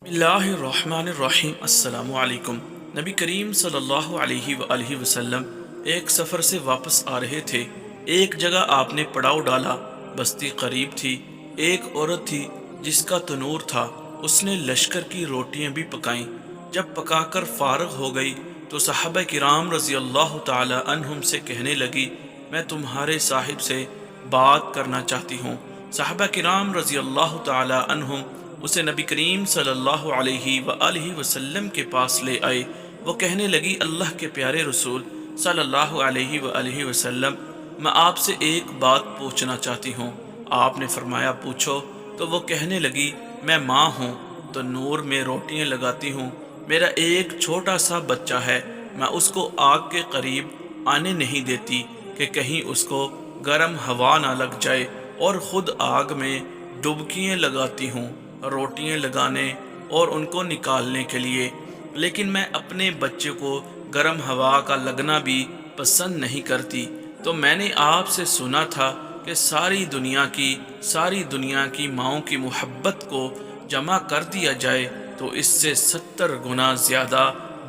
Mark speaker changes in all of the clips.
Speaker 1: बिस्मिल्लाहिर्रहमानिर्रहीम। अस्सलामु अलैकुम। नबी करीम सल्लल्लाहु अलैहि वसल्लम एक सफ़र से वापस आ रहे थे। एक जगह आपने पड़ाव डाला। बस्ती करीब थी। एक औरत थी जिसका तनूर था। उसने लश्कर की रोटियां भी पकाईं। जब पकाकर फारग हो गई तो सहाबा किराम रज़ी अल्लाह ताला अन्हुम से कहने लगी, मैं तुम्हारे साहिब से बात करना चाहती हूँ। सहाबा किराम रज़ी अल्लाह ताला अन्हुम उसे नबी करीम सल्लल्लाहु अलैहि वसल्लम के पास ले आए। वो कहने लगी, अल्लाह के प्यारे रसूल सल्लल्लाहु अलैहि वसल्लम, मैं आपसे एक बात पूछना चाहती हूँ। आपने फरमाया, पूछो। तो वो कहने लगी, मैं माँ हूँ तो नूर में रोटियाँ लगाती हूँ। मेरा एक छोटा सा बच्चा है। मैं उसको आग के करीब आने नहीं देती कि कहीं उसको गर्म हवा ना लग जाए, और ख़ुद आग में डुबकियाँ लगाती हूँ रोटियां लगाने और उनको निकालने के लिए। लेकिन मैं अपने बच्चे को गर्म हवा का लगना भी पसंद नहीं करती। तो मैंने आपसे सुना था कि सारी दुनिया की माँओं की मोहब्बत को जमा कर दिया जाए तो इससे 70 गुना ज़्यादा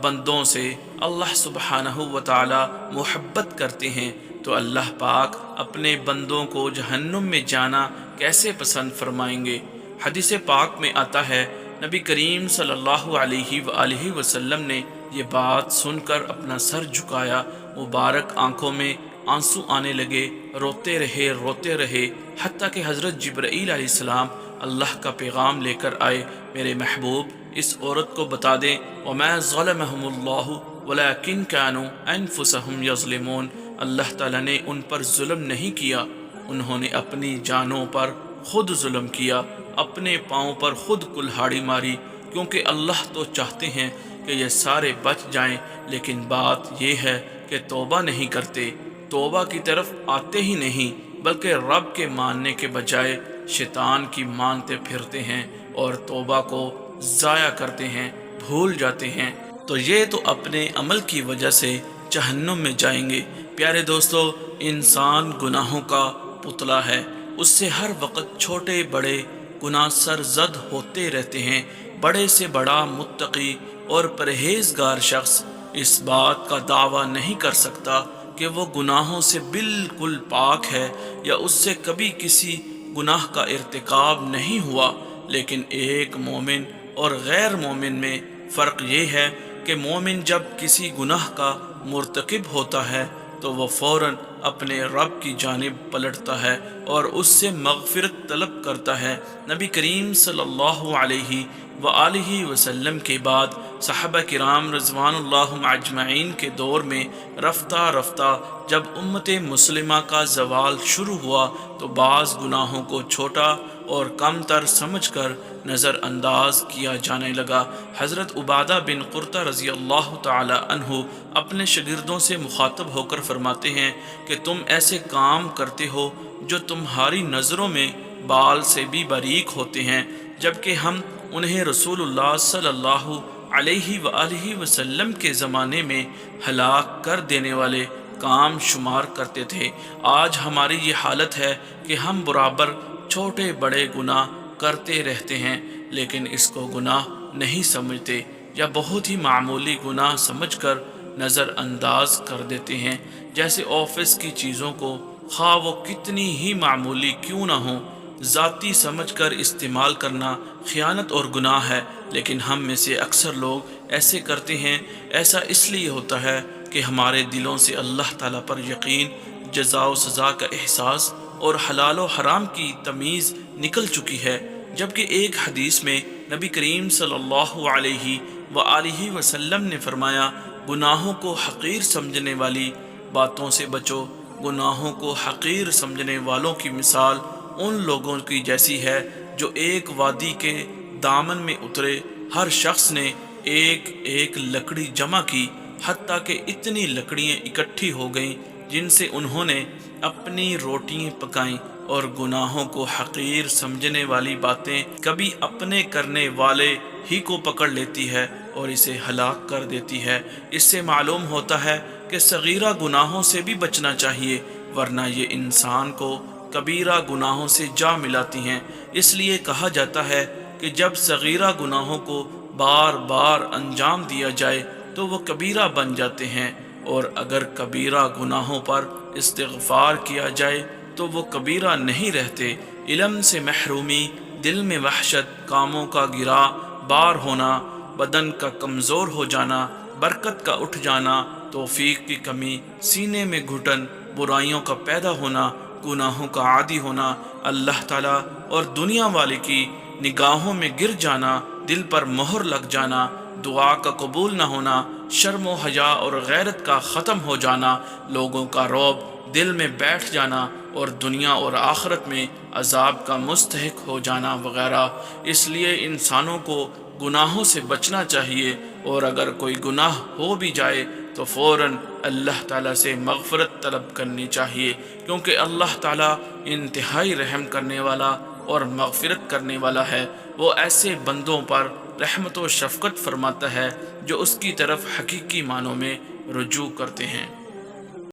Speaker 1: बंदों से अल्लाह सुब्हानहू व तआला मोहब्बत करते हैं। तो अल्लाह पाक अपने बंदों को जहन्नुम में जाना कैसे पसंद फरमाएंगे। हदीस पाक में आता है, नबी करीम सल्लल्लाहु अलैहि वसल्लम ने ये बात सुनकर अपना सर झुकाया। मुबारक आंखों में आंसू आने लगे। रोते रहे हत्ता कि हज़रत जिब्राईल अलैहिस्सलाम अल्लाह का पैगाम लेकर आए, मेरे महबूब इस औरत को बता दें, वमा ज़लमहुमुल्लाहु वलाकिन कानू अनफुसहुम यज़लिमून। अल्लाह ताला ने उन पर जुल्म नहीं किया, उन्होंने अपनी जानों पर खुद जुल्म किया, अपने पाँव पर खुद कुल्हाड़ी मारी। क्योंकि अल्लाह तो चाहते हैं कि ये सारे बच जाएं, लेकिन बात यह है कि तौबा नहीं करते, तौबा की तरफ आते ही नहीं, बल्कि रब के मानने के बजाय शैतान की मानते फिरते हैं और तौबा को ज़ाया करते हैं, भूल जाते हैं। तो ये तो अपने अमल की वजह से जहन्नुम में जाएंगे। प्यारे दोस्तों, इंसान गुनाहों का पुतला है। उससे हर वक्त छोटे बड़े गुनाह सरजद होते रहते हैं। बड़े से बड़ा मुत्तकी और परहेजगार शख्स इस बात का दावा नहीं कर सकता कि वो गुनाहों से बिल्कुल पाक है या उससे कभी किसी गुनाह का इर्तिकाब नहीं हुआ। लेकिन एक मोमिन और गैर मोमिन में फ़र्क ये है कि मोमिन जब किसी गुनाह का मुर्तकिब होता है तो वह फ़ौरन अपने रब की जानिब पलटता है और उससे मग़फ़िरत तलब करता है। नबी करीम सल्लल्लाहु अलैहि वसल्लम के बाद सहाबा किराम रज़वानुल्लाहुम अजमईन के दौर में रफ्ता रफ्ता जब उम्मत मुस्लिमा का ज़वाल शुरू हुआ तो बाज़ गुनाहों को छोटा और कम तर समझ कर नज़रअंदाज किया जाने लगा। हज़रत उबादा बिन कुरता रज़ी अल्लाह ताला अन्हु अपने शागिर्दों से मुखातब होकर फरमाते हैं कि तुम ऐसे काम करते हो जो तुम्हारी नज़रों में बाल से भी बारीक होते हैं, जबकि हम उन्हें रसूलुल्लाह सल्लल्लाहु अलैहि वसल्लम के ज़माने में हलाक कर देने वाले काम शुमार करते थे। आज हमारी ये हालत है कि हम बराबर छोटे बड़े गुनाह करते रहते हैं, लेकिन इसको गुनाह नहीं समझते या बहुत ही मामूली गुनाह समझकर नज़रअंदाज कर देते हैं। जैसे ऑफिस की चीज़ों को खा वो कितनी ही मामूली क्यों ना हो, ज़ाती समझकर इस्तेमाल करना ख़यानत और गुनाह है। लेकिन हम में से अक्सर लोग ऐसे करते हैं। ऐसा इसलिए होता है कि हमारे दिलों से अल्लाह ताला पर यकीन, जज़ा व सज़ा का एहसास और हलाल व हराम की तमीज़ निकल चुकी है। जबकि एक हदीस में नबी करीम सल्लल्लाहु अलैहि वसल्लम ने फरमाया, गुनाहों को हक़ीर समझने वाली बातों से बचो। गुनाहों को हक़ीर समझने वालों की मिसाल उन लोगों की जैसी है जो एक वादी के दामन में उतरे। हर शख्स ने एक एक लकड़ी जमा की, हत्ता कि इतनी लकड़ियाँ इकट्ठी हो गईं जिनसे उन्होंने अपनी रोटियाँ पकाईं। और गुनाहों को हक़ीर समझने वाली बातें कभी अपने करने वाले ही को पकड़ लेती है और इसे हलाक कर देती है। इससे मालूम होता है कि सगीरा गुनाहों से भी बचना चाहिए, वरना ये इंसान को कबीरा गुनाहों से जा मिलाती हैं। इसलिए कहा जाता है کہ جب صغیرہ گناہوں کو بار بار انجام دیا جائے تو وہ کبیرہ بن جاتے ہیں، اور اگر کبیرہ گناہوں پر استغفار کیا جائے تو وہ کبیرہ نہیں رہتے۔ علم سے محرومی، دل میں وحشت، کاموں کا گرا بار ہونا، بدن کا کمزور ہو جانا، برکت کا اٹھ جانا، توفیق کی کمی، سینے میں گھٹن، برائیوں کا پیدا ہونا، گناہوں کا عادی ہونا، اللہ تعالیٰ اور دنیا والے کی نگاہوں میں گر جانا، دل پر مہر لگ جانا، دعا کا قبول نہ ہونا، شرم و حیا اور غیرت کا ختم ہو جانا، لوگوں کا رعب دل میں بیٹھ جانا، اور دنیا اور آخرت میں عذاب کا مستحق ہو جانا وغیرہ۔ اس لیے انسانوں کو گناہوں سے بچنا چاہیے، اور اگر کوئی گناہ ہو بھی جائے تو فوراً اللہ تعالیٰ سے مغفرت طلب کرنی چاہیے، کیونکہ اللہ تعالیٰ انتہائی رحم کرنے والا اور مغفرت کرنے والا ہے۔ وہ ایسے بندوں پر رحمت و شفقت فرماتا ہے جو اس کی طرف حقیقی معنوں میں رجوع کرتے ہیں۔